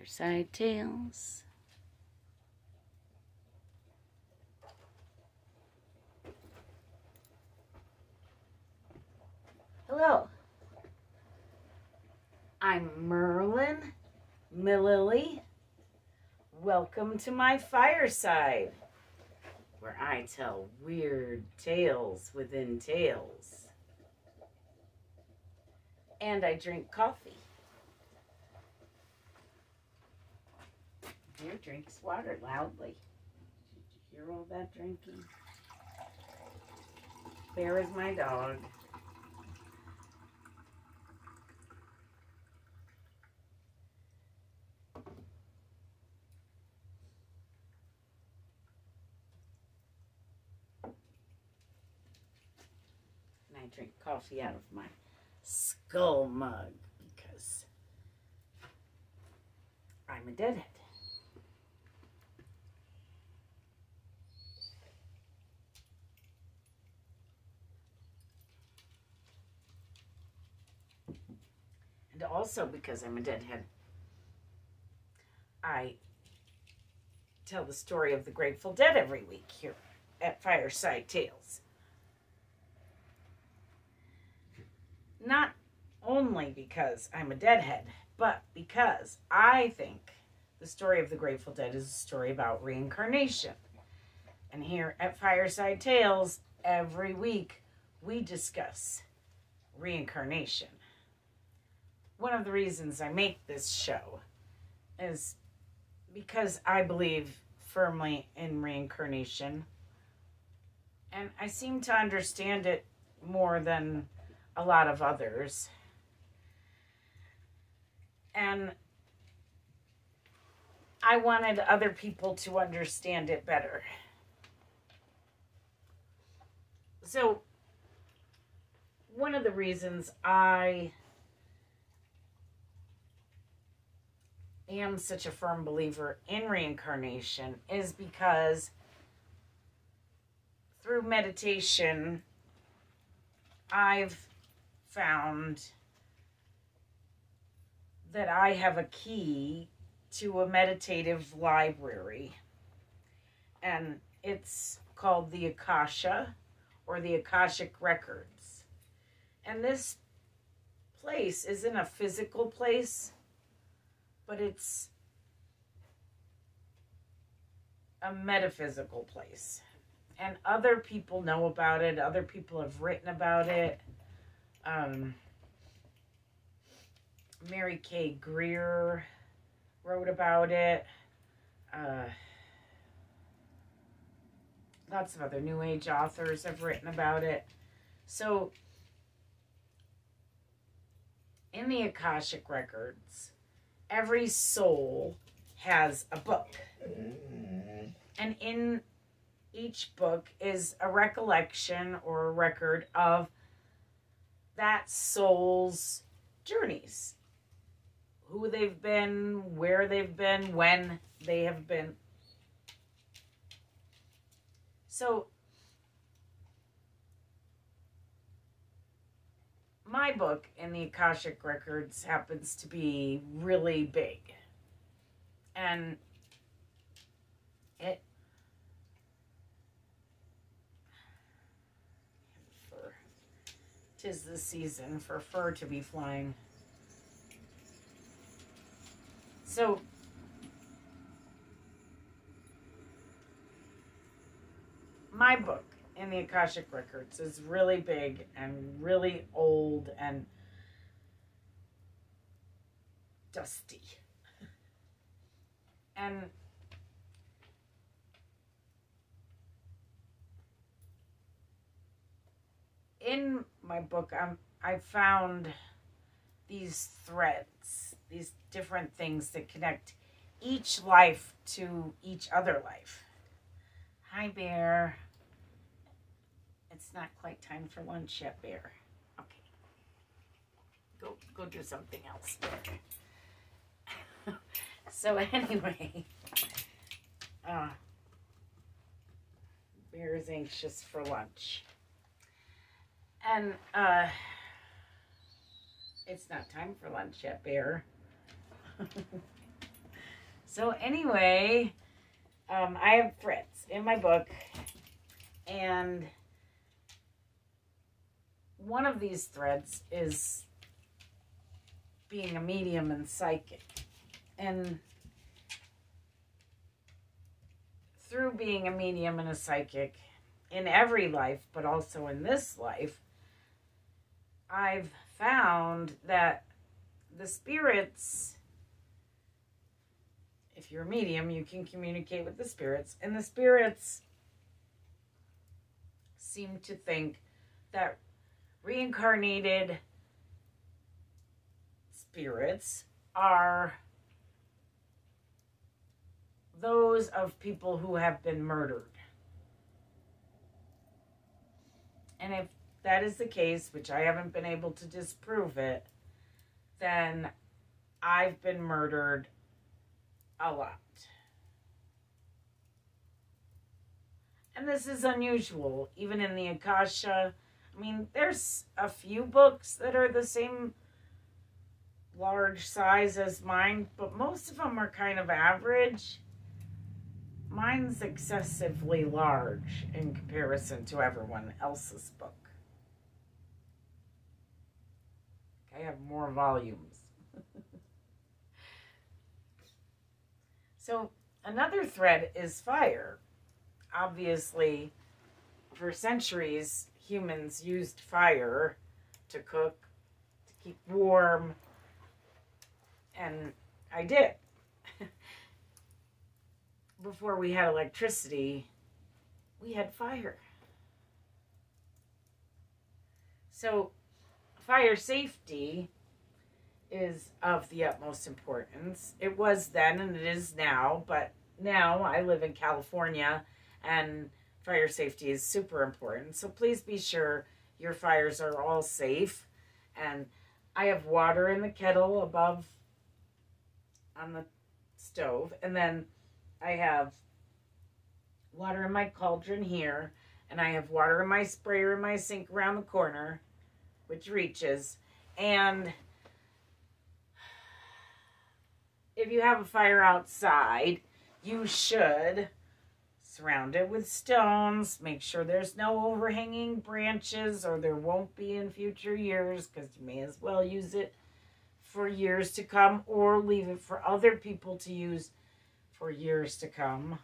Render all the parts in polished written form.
Fireside Tales. Hello, I'm Merlin, Mililli. Welcome to my fireside, where I tell weird tales within tales. And I drink coffee. Bear drinks water loudly. Did you hear all that drinking? Bear is my dog. And I drink coffee out of my skull mug because I'm a deadhead. And also because I'm a deadhead, I tell the story of the Grateful Dead every week here at Fireside Tales. Not only because I'm a deadhead, but because I think the story of the Grateful Dead is a story about reincarnation. And here at Fireside Tales, every week we discuss reincarnation. One of the reasons I make this show is because I believe firmly in reincarnation, and I seem to understand it more than a lot of others. And I wanted other people to understand it better. So, one of the reasons I am such a firm believer in reincarnation is because through meditation, I've found that I have a key to a meditative library, and it's called the Akasha, or the Akashic Records. And this place isn't a physical place, but it's a metaphysical place. And other people know about it. Other people have written about it. Mary K. Greer wrote about it. Lots of other New Age authors have written about it. So, in the Akashic Records, every soul has a book. And in each book is a recollection or a record of that soul's journeys. Who they've been, where they've been, when they have been. So, my book in the Akashic Records happens to be really big. And it fur. 'Tis the season for fur to be flying. So my book in the Akashic Records is really big and really old and dusty. And in my book, I found these threads, these different things that connect each life to each other life. Hi, Bear. It's not quite time for lunch yet, Bear. Okay. Go do something else, Bear. So anyway, Bear is anxious for lunch. And it's not time for lunch yet, Bear. So anyway, I have threads in my book, and one of these threads is being a medium and psychic. And through being a medium and a psychic in every life, but also in this life, I've found that the spirits, if you're a medium, you can communicate with the spirits, and the spirits seem to think that reincarnated spirits are those of people who have been murdered. And if that is the case, which I haven't been able to disprove it, then I've been murdered a lot. And this is unusual, even in the Akasha. I mean, there's a few books that are the same large size as mine, but most of them are kind of average. Mine's excessively large in comparison to everyone else's book. I have more volumes. So another thread is fire. Obviously, for centuries, humans used fire to cook, to keep warm, and I did. Before we had electricity, we had fire. So fire safety is of the utmost importance. It was then and it is now, but now I live in California and fire safety is super important. So please be sure your fires are all safe. And I have water in the kettle above on the stove, and then I have water in my cauldron here, and I have water in my sprayer in my sink around the corner, which reaches. And if you have a fire outside, you should surround it with stones. Make sure there's no overhanging branches, or there won't be in future years, because you may as well use it for years to come, or leave it for other people to use for years to come.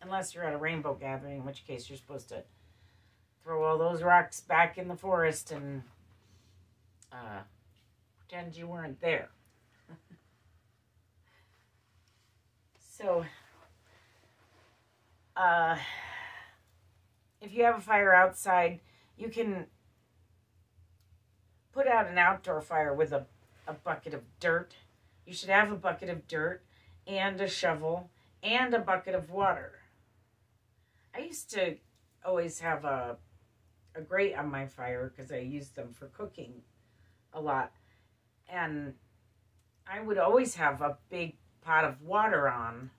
Unless you're at a rainbow gathering, in which case you're supposed to throw all those rocks back in the forest and pretend you weren't there. So, if you have a fire outside, you can put out an outdoor fire with a bucket of dirt. You should have a bucket of dirt and a shovel and a bucket of water. I used to always have a grate on my fire because I used them for cooking a lot. And I would always have a big pot of water on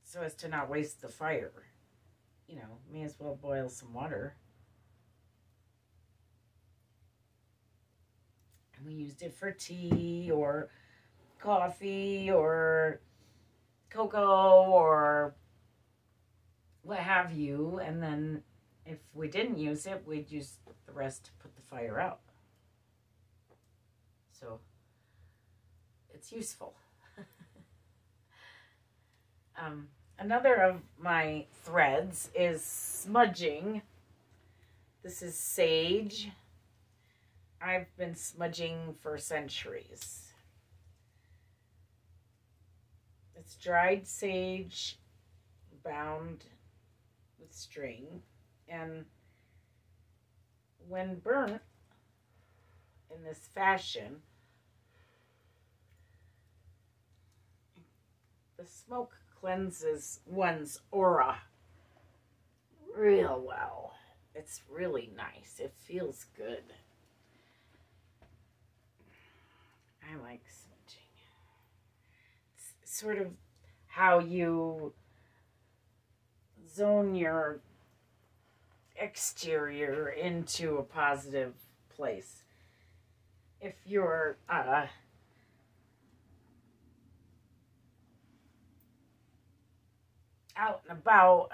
so as to not waste the fire. You know, may as well boil some water. And we used it for tea or coffee or cocoa or what have you. And then if we didn't use it, we'd use the rest to put the fire out. So it's useful. Another of my threads is smudging. This is sage. I've been smudging for centuries. It's dried sage bound with string, and when burnt in this fashion, the smoke cleanses one's aura real well. It's really nice. It feels good. I like smudging. It's sort of how you zone your exterior into a positive place. If you're out and about,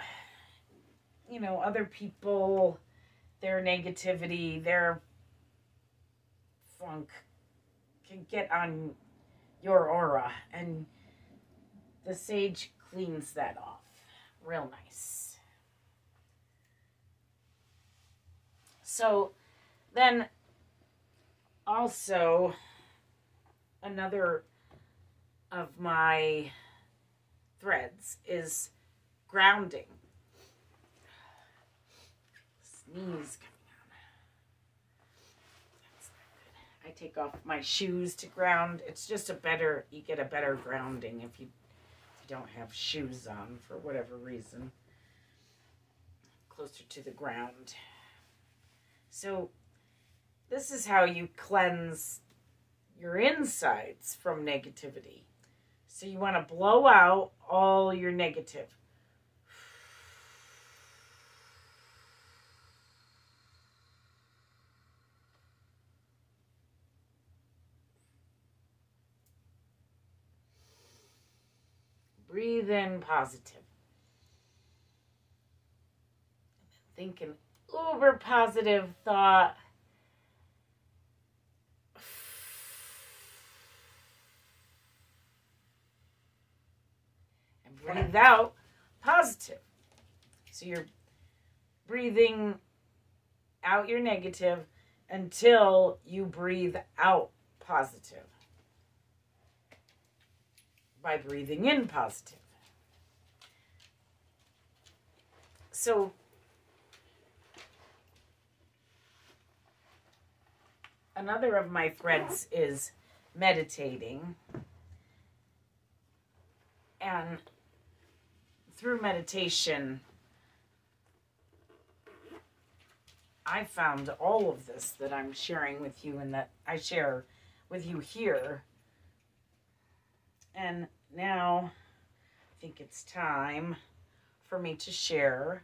you know, other people, their negativity, their funk can get on your aura, and the sage cleans that off real nice. So then also another of my threads is grounding. Sneeze coming on. That's not good. I take off my shoes to ground. It's just you get a better grounding if you don't have shoes on for whatever reason. Closer to the ground. So this is how you cleanse your insides from negativity. So you want to blow out all your negative. Breathe in positive. Think an uber positive thought. And breathe out positive. So you're breathing out your negative until you breathe out positive. By breathing in positive. So another of my threads is meditating. And through meditation, I found all of this that I'm sharing with you and that I share with you here. And now I think it's time for me to share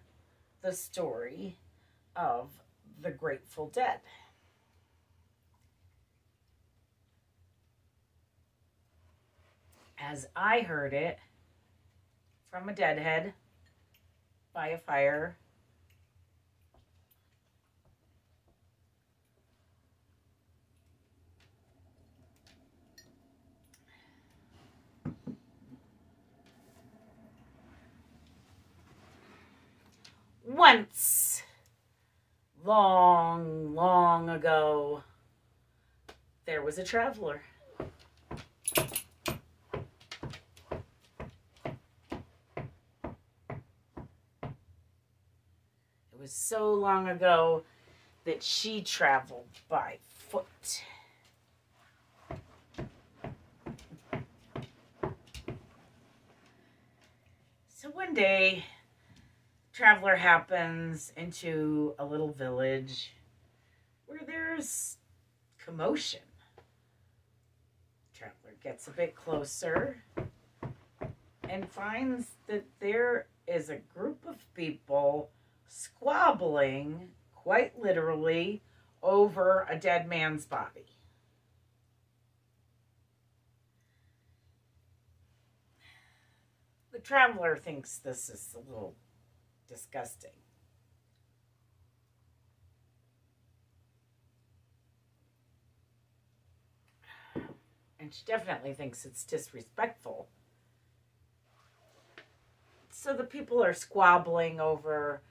the story of the Grateful Dead. As I heard it from a deadhead by a fire. Once, long, long ago, there was a traveler. It was so long ago that she traveled by foot. So one day, traveler happens into a little village where there's commotion. Traveler gets a bit closer and finds that there is a group of people squabbling, quite literally, over a dead man's body. The traveler thinks this is a little disgusting. And she definitely thinks it's disrespectful. So the people are squabbling over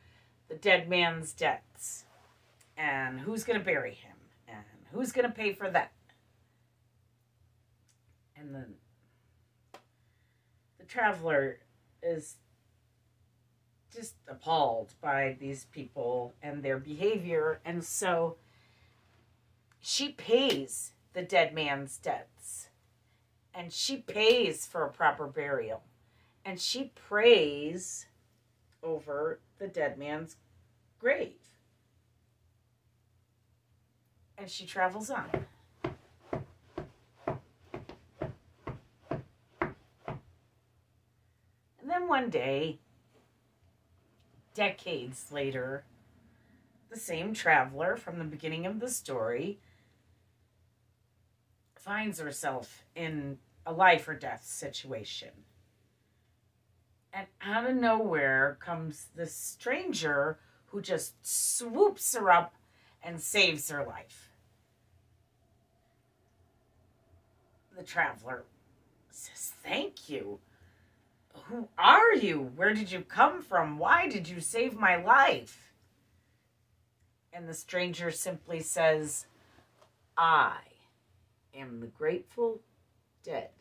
the dead man's debts and who's going to bury him and who's going to pay for that. And then the traveler is just appalled by these people and their behavior, and so she pays the dead man's debts, and she pays for a proper burial, and she prays over the dead man's grave, and she travels on. And then one day, decades later, the same traveler from the beginning of the story finds herself in a life or death situation. And out of nowhere comes this stranger who just swoops her up and saves her life. The traveler says, "Thank you. Who are you? Where did you come from? Why did you save my life?" And the stranger simply says, "I am the Grateful Dead."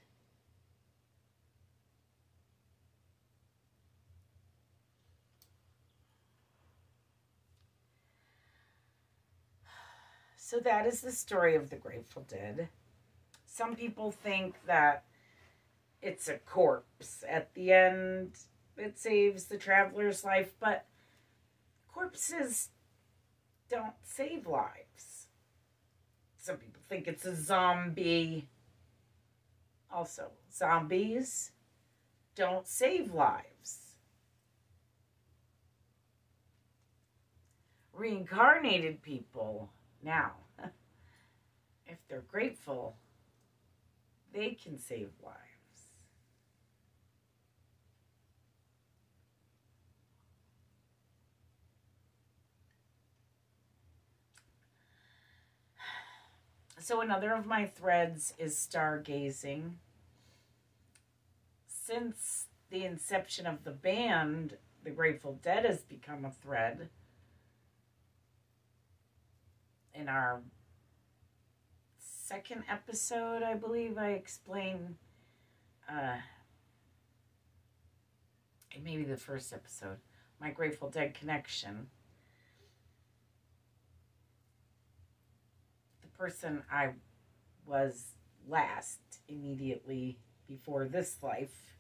So that is the story of the Grateful Dead. Some people think that it's a corpse at the end that saves the traveler's life, but corpses don't save lives. Some people think it's a zombie. Also, zombies don't save lives. Reincarnated people, now, if they're grateful, they can save lives. So another of my threads is stargazing. Since the inception of the band, the Grateful Dead has become a thread. In our second episode, I believe, I explain, maybe the first episode, my Grateful Dead connection. The person I was last, immediately before this life,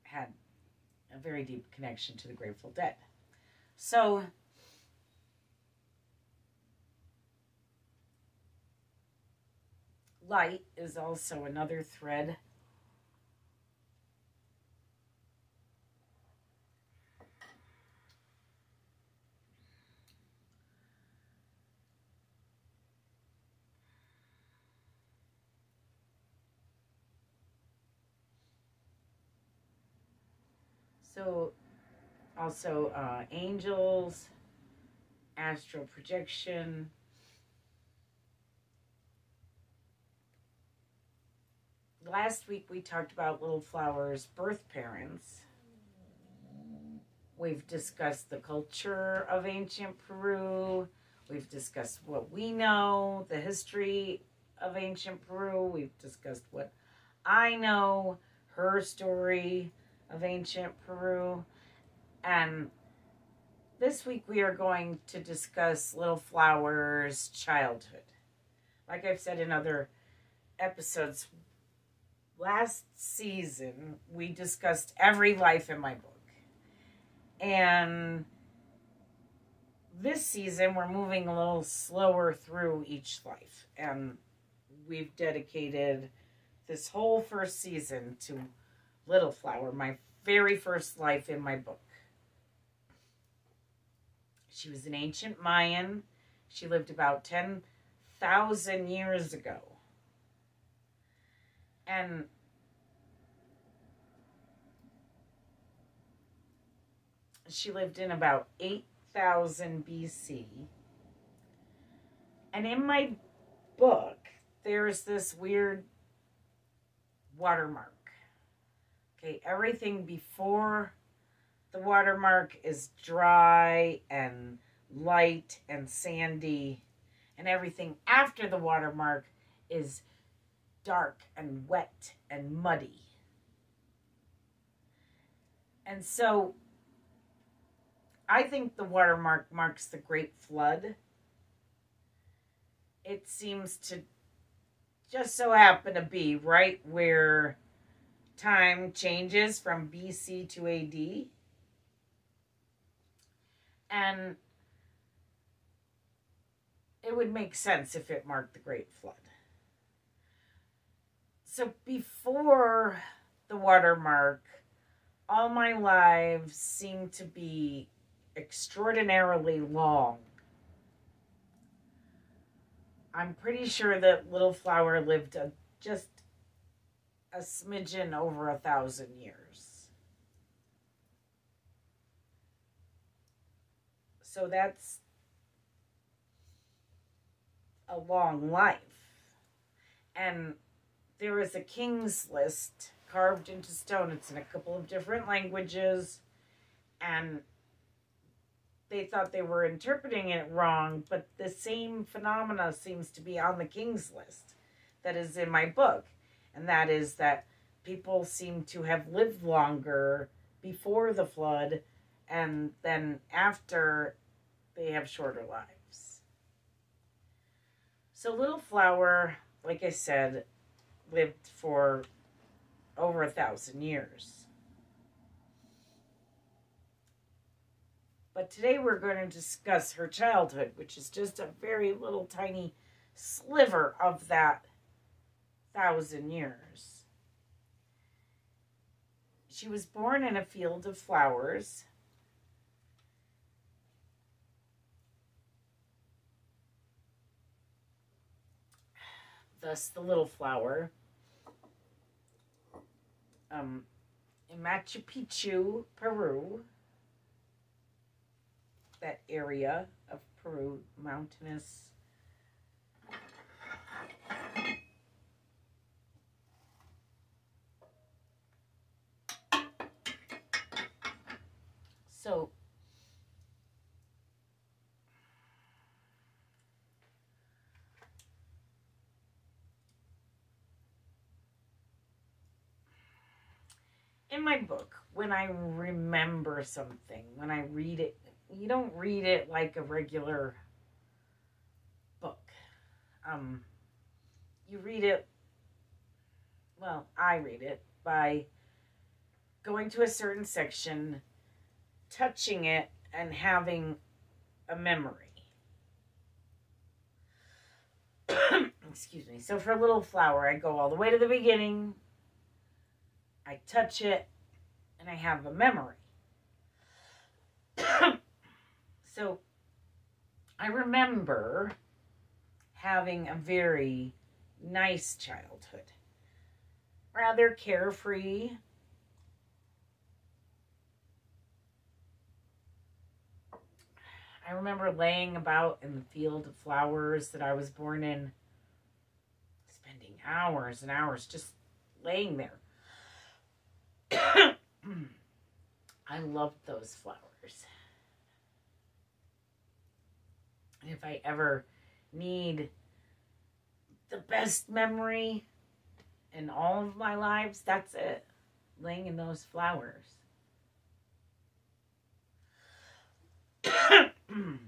had a very deep connection to the Grateful Dead. So light is also another thread. So also angels, astral projection. Last week we talked about Little Flower's birth parents. We've discussed the culture of ancient Peru. We've discussed what we know, the history of ancient Peru. We've discussed what I know, her story of ancient Peru. And this week we are going to discuss Little Flower's childhood. Like I've said in other episodes, last season we discussed every life in my book. And this season we're moving a little slower through each life. And we've dedicated this whole first season to Little Flower, my very first life in my book. She was an ancient Mayan. She lived about 10,000 years ago. And she lived in about 8,000 BC. And in my book, there's this weird watermark. Okay, everything before the watermark is dry and light and sandy. And everything after the watermark is dark and wet and muddy. And so I think the watermark marks the Great Flood. It seems to just so happen to be right where time changes from BC to AD. And it would make sense if it marked the Great Flood. So before the watermark, all my lives seem to be extraordinarily long. I'm pretty sure that Little Flower lived just a smidgen over 1,000 years. So that's a long life. And there is a king's list carved into stone. It's in a couple of different languages. And they thought they were interpreting it wrong, but the same phenomena seems to be on the king's list that is in my book. And that is that people seem to have lived longer before the flood, and then after they have shorter lives. So Little Flower, like I said, lived for over 1,000 years. But today we're going to discuss her childhood, which is just a very little tiny sliver of that 1,000 years. She was born in a field of flowers. Thus the Little Flower. In Machu Picchu, Peru. That area of Peru, mountainous. So, in my book, when I remember something, when I read it, you don't read it like a regular book. You read it, well, I read it by going to a certain section, touching it, and having a memory. Excuse me. So for Little Flower, I go all the way to the beginning, I touch it, and I have a memory. So I remember having a very nice childhood. Rather carefree. I remember laying about in the field of flowers that I was born in, spending hours and hours just laying there. I loved those flowers. And if I ever need the best memory in all of my lives, that's it. Laying in those flowers.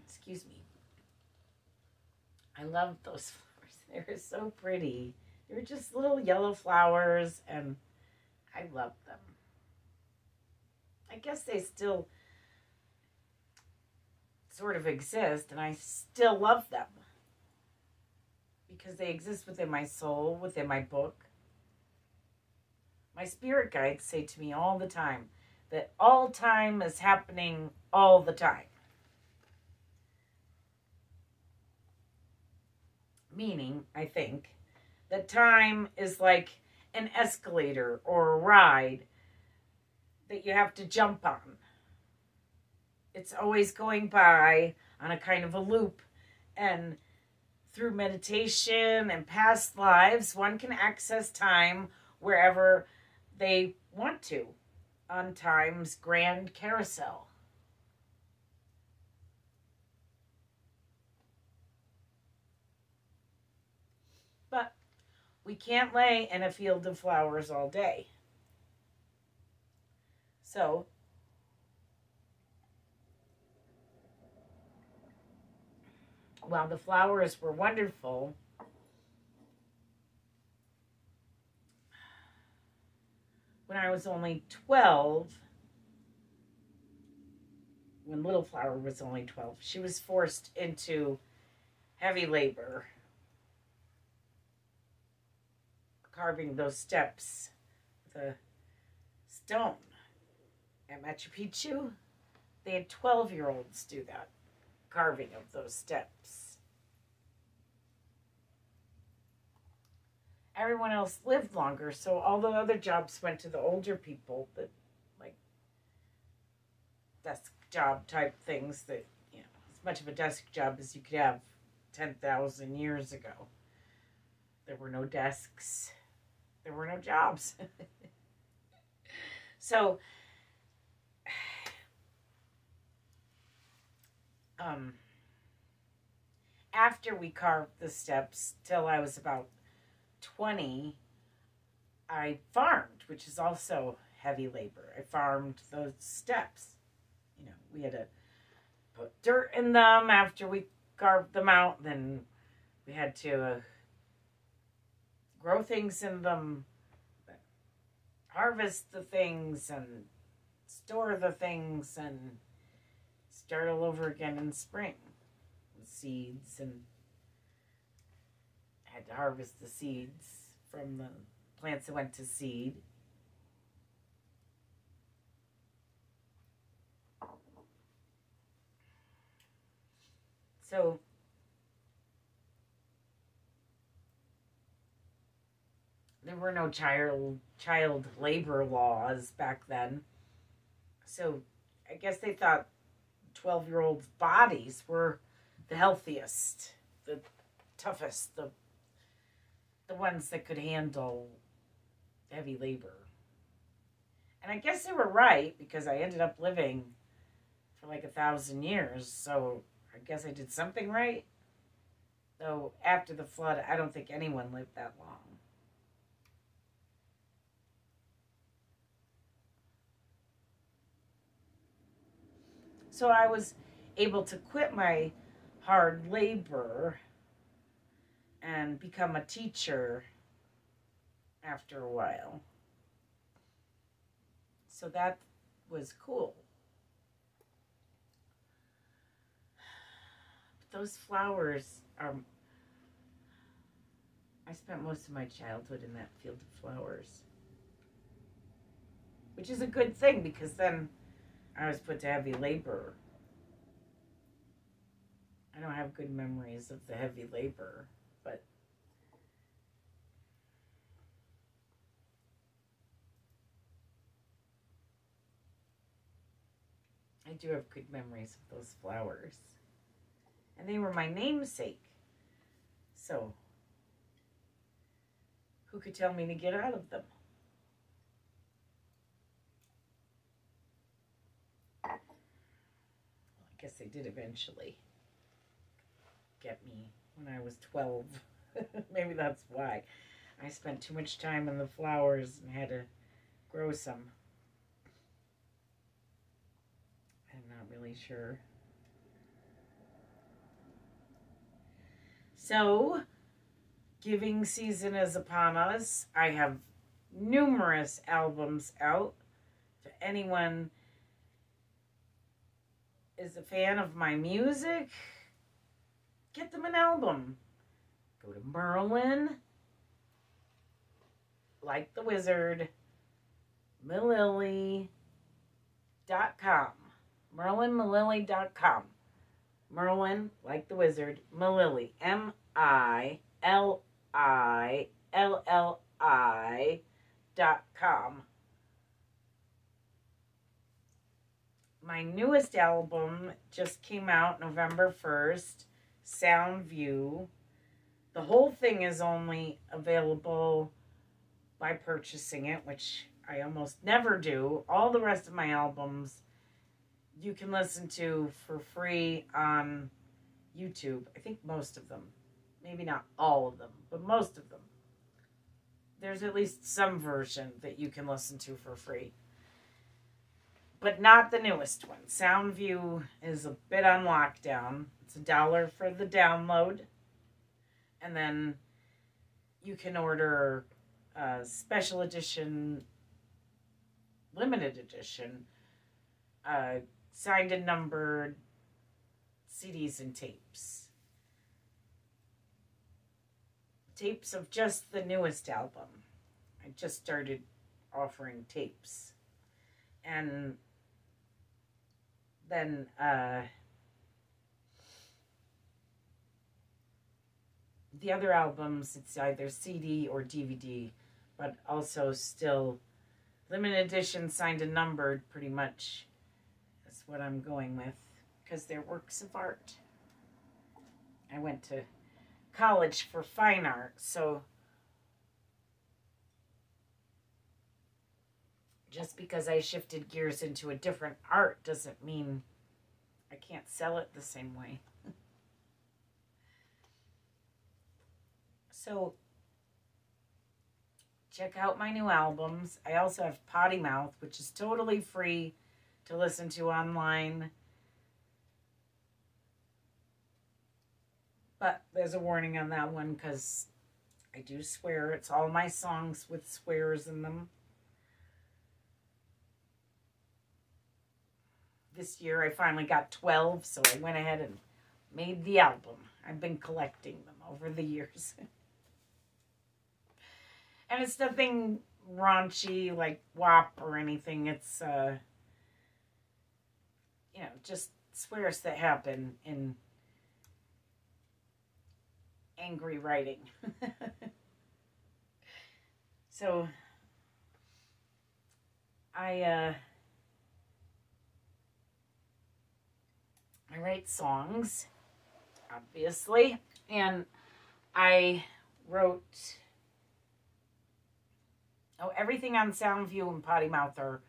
Excuse me. I love those flowers. They were so pretty. They were just little yellow flowers, and I loved them. I guess they still sort of exist, and I still love them because they exist within my soul, within my book. My spirit guides say to me all the time that all time is happening all the time. Meaning, I think, that time is like an escalator or a ride that you have to jump on. It's always going by on a kind of a loop, and through meditation and past lives, one can access time wherever they want to on time's grand carousel. But we can't lay in a field of flowers all day. So, while the flowers were wonderful, when I was only 12, when Little Flower was only 12, she was forced into heavy labor, carving those steps with a stone. At Machu Picchu, they had 12-year-olds do that, carving of those steps. everyone else lived longer. So all the other jobs went to the older people, that like desk job type things that, as much of a desk job as you could have 10,000 years ago. There were no desks. There were no jobs. So, after we carved the steps till I was about 20, I farmed, which is also heavy labor. I farmed those steps. We had to put dirt in them after we carved them out. Then we had to grow things in them, harvest the things, and store the things, and start all over again in spring with seeds. And I had to harvest the seeds from the plants that went to seed. So there were no child labor laws back then. So I guess they thought 12-year-olds' bodies were the healthiest, the toughest, the ones that could handle heavy labor. And I guess they were right, because I ended up living for like 1,000 years. So I guess I did something right. Though after the flood, I don't think anyone lived that long. So I was able to quit my hard labor and become a teacher after a while. So that was cool. But those flowers are... I spent most of my childhood in that field of flowers. Which is a good thing, because then I was put to heavy labor. I don't have good memories of the heavy labor, but I do have good memories of those flowers. And they were my namesake. So, who could tell me to get out of them? Well, I guess they did eventually get me when I was 12. Maybe that's why. I spent too much time in the flowers and had to grow some. I'm not really sure. So, giving season is upon us. I have numerous albums out. If anyone is a fan of my music, get them an album. Go to Merlin, like the wizard, Mililli.com. MerlinMililli.com. Merlin, like the wizard, Mililli, MILLILLI.com. My newest album just came out November 1st, Sound View. The whole thing is only available by purchasing it, which I almost never do. All the rest of my albums you can listen to for free on YouTube. I think most of them. Maybe not all of them, but most of them. There's at least some version that you can listen to for free. But not the newest one. Soundview is a bit on lockdown. It's $1 for the download. And then you can order a special edition, limited edition, signed and numbered CDs and tapes. Tapes of just the newest album. I just started offering tapes. And then the other albums, it's either CD or DVD, but also still limited edition, signed and numbered, pretty much is what I'm going with, because they're works of art. I went to college for fine art, so just because I shifted gears into a different art doesn't mean I can't sell it the same way. So check out my new albums. I also have Potty Mouth, which is totally free to listen to online. But there's a warning on that one because I do swear. It's all my songs with swears in them. This year I finally got 12, so I went ahead and made the album. I've been collecting them over the years. And it's nothing raunchy like WAP or anything. It's, you know, just swears that happen in angry writing. So, I write songs, obviously, and I wrote... Oh, everything on Soundview and Potty Mouth are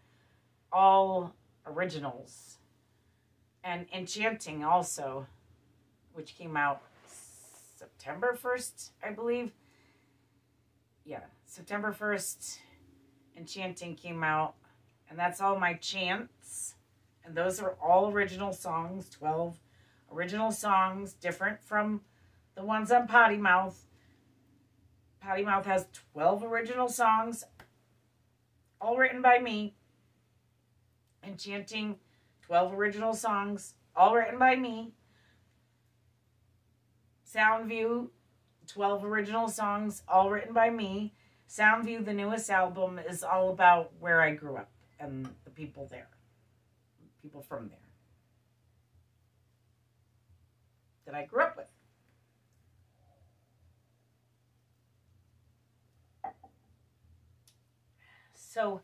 all originals. And Enchanting also, which came out September 1st, I believe. Yeah, September 1st, Enchanting came out. And that's all my chants. And those are all original songs, 12 original songs, different from the ones on Potty Mouth. Potty Mouth has 12 original songs, all written by me. Enchanting, 12 original songs, all written by me. Soundview, 12 original songs, all written by me. Soundview, the newest album, is all about where I grew up and the people there. People from there that I grew up with. So,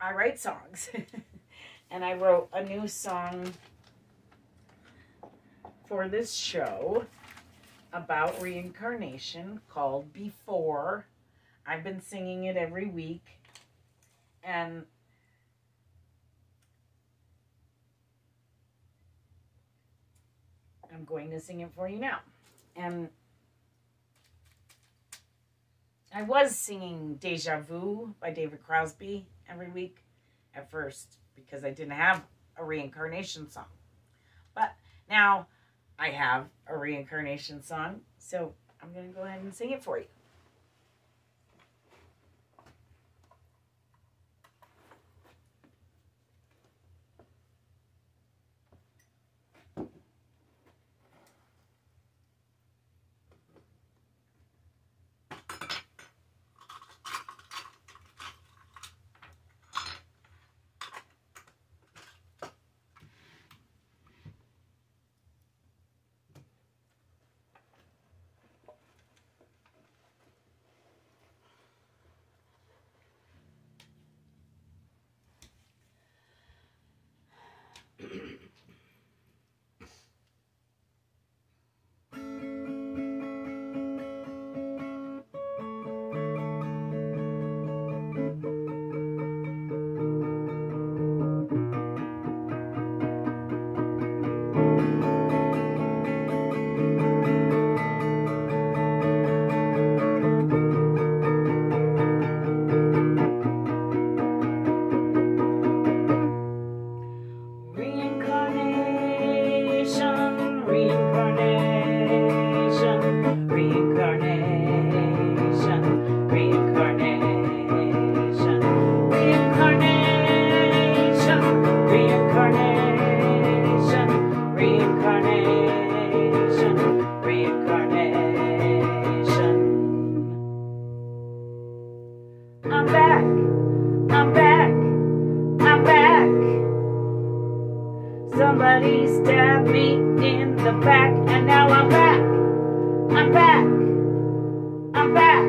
I write songs. And I wrote a new song for this show about reincarnation called Before. I've been singing it every week. And I'm going to sing it for you now. And I was singing Deja Vu by David Crosby every week at first because I didn't have a reincarnation song. But now I have a reincarnation song, so I'm going to go ahead and sing it for you. Somebody stabbed me in the back, and now I'm back. I'm back. I'm back.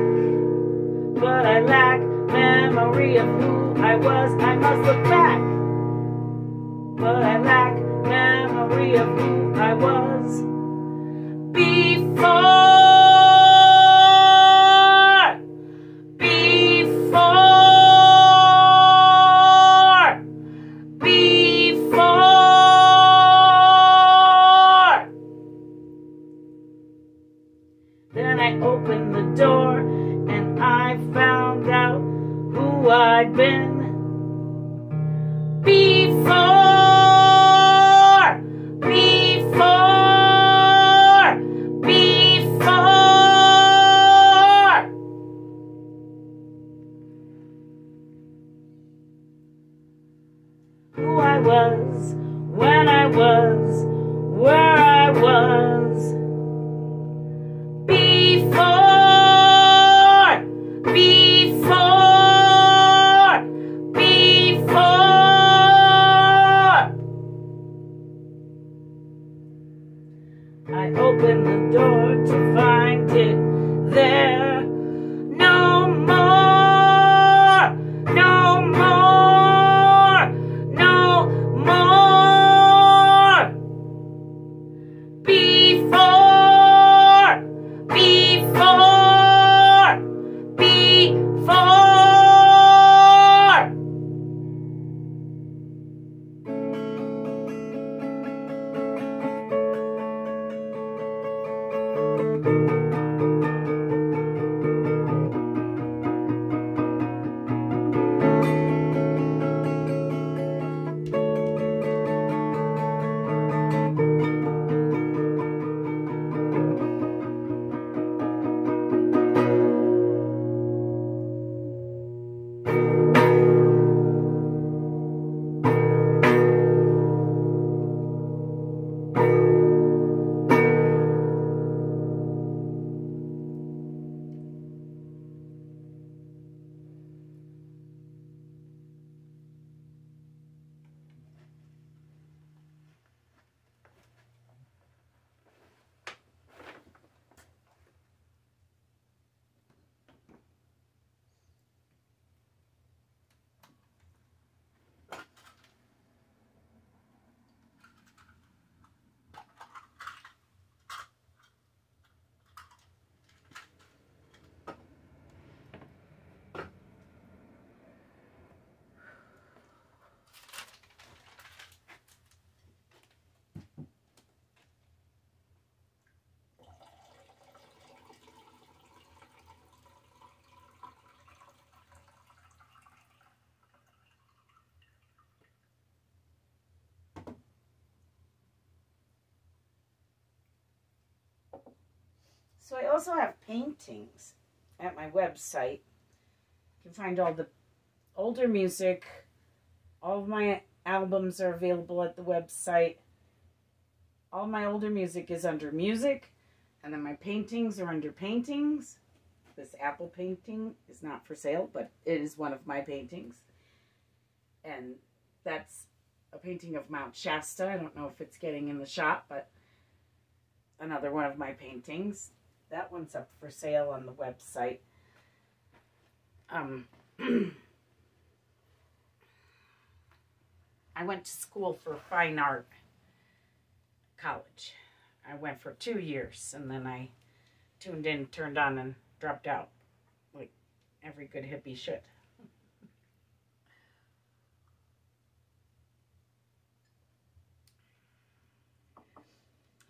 But I lack memory of who I was. I must look back. But I lack memory of who I was before. Then I opened the door and I found out who I'd been before. Who I was, when I was, where I was before. I opened the door to find it there. No more, no more, no more. Before. So I also have paintings at my website. You can find all the older music. All of my albums are available at the website. All my older music is under music. And then my paintings are under paintings. This apple painting is not for sale, but it is one of my paintings. And that's a painting of Mount Shasta. I don't know if it's getting in the shop, but another one of my paintings. That one's up for sale on the website. I went to school for fine art college. I went for 2 years, and then I tuned in, turned on, and dropped out, like every good hippie should.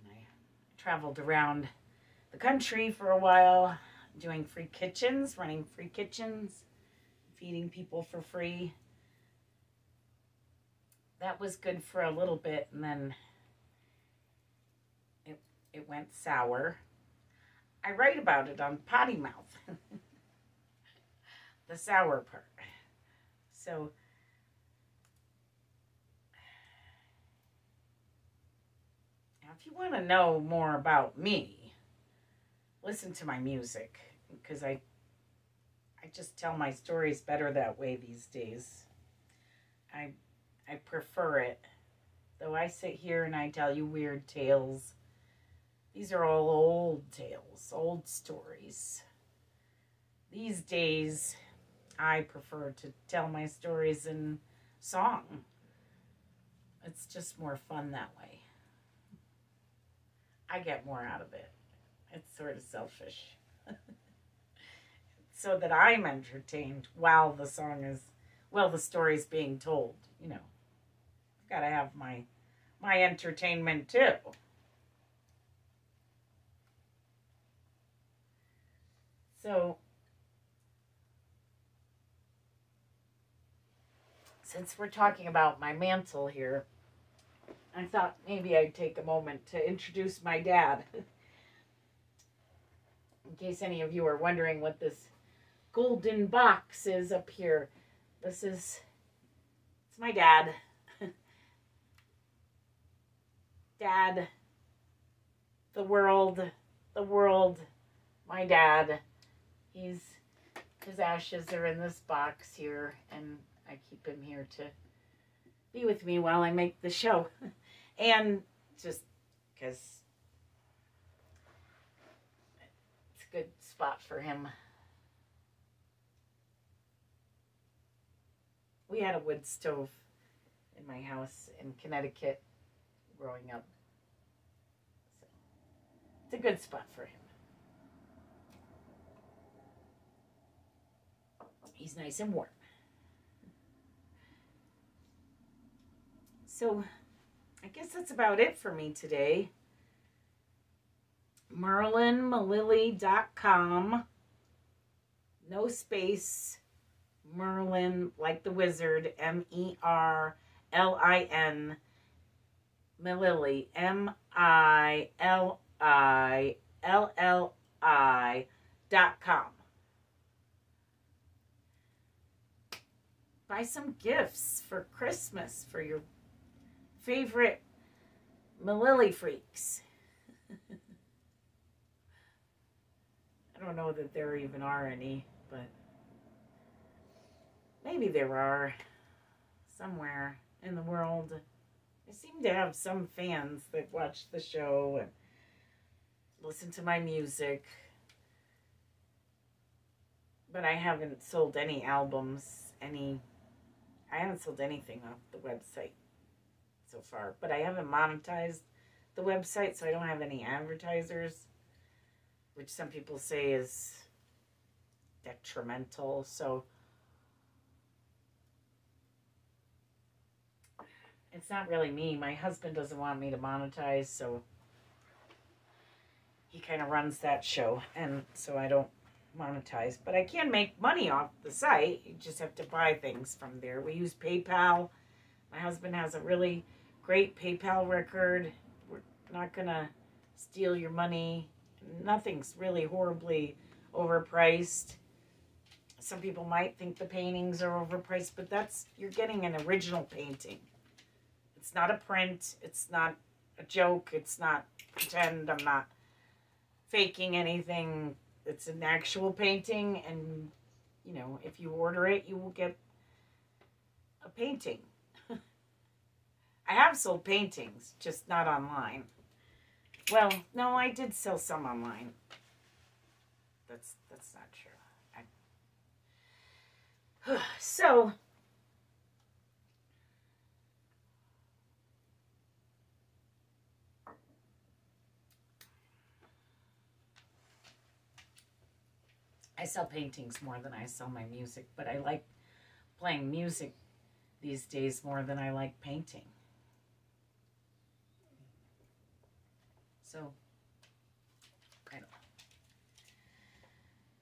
And I traveled around the country for a while, doing free kitchens, running free kitchens, feeding people for free. That was good for a little bit, and then it went sour. I write about it on Potty Mouth, the sour part. So now if you want to know more about me, listen to my music, because I just tell my stories better that way these days. I prefer it Though I sit here and I tell you weird tales, these are all old tales, old stories. These days, I prefer to tell my stories in song. It's just more fun that way. I get more out of it. It's sort of selfish. So that I'm entertained while the story's being told, you know. I've got to have my entertainment too. So, since we're talking about my mantle here, I thought maybe I'd take a moment to introduce my dad. In case any of you are wondering what this golden box is up here. It's my dad. Dad, the world, my dad. His ashes are in this box here, and I keep him here to be with me while I make the show. And just because it's a good spot for him. We had a wood stove in my house in Connecticut growing up. So it's a good spot for him. He's nice and warm. So I guess that's about it for me today. MerlinMililli.com. No space. Merlin, like the wizard, Merlin, Mililli, MILILLI.com. Buy some gifts for Christmas for your favorite Mililli freaks. I don't know that there even are any, but maybe there are somewhere in the world. I seem to have some fans that watch the show and listen to my music. But I haven't sold any albums, I haven't sold anything off the website so far. But I haven't monetized the website, so I don't have any advertisers, which some people say is detrimental. So it's not really me. My husband doesn't want me to monetize, so he kind of runs that show, and so I don't monetize. But I can make money off the site. You just have to buy things from there. We use PayPal. My husband has a really great PayPal record. We're not going to steal your money. Nothing's really horribly overpriced. Some people might think the paintings are overpriced, but you're getting an original painting. It's not a print. It's not a joke. It's not pretend. I'm not faking anything. It's an actual painting, and, you know, if you order it, you will get a painting. I have sold paintings, just not online. Well, no, I did sell some online. That's not true. So, I sell paintings more than I sell my music, but I like playing music these days more than I like painting. So, I don't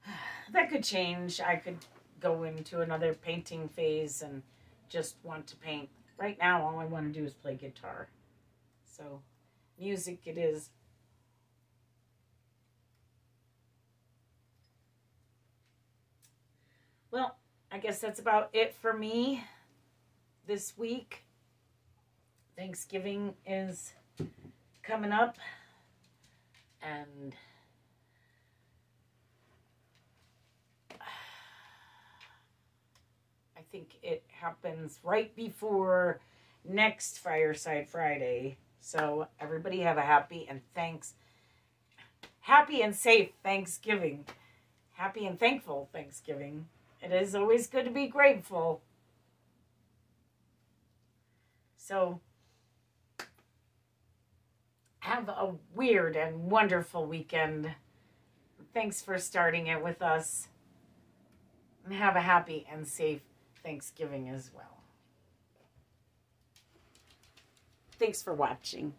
know. That could change. I could go into another painting phase and just want to paint. Right now, all I want to do is play guitar. So, music it is. Well, I guess that's about it for me this week. Thanksgiving is coming up, and I think it happens right before next Fireside Friday. So everybody have a happy and safe Thanksgiving. Happy and thankful Thanksgiving. It is always good to be grateful. So have a weird and wonderful weekend. Thanks for starting it with us. And have a happy and safe Thanksgiving as well. Thanks for watching.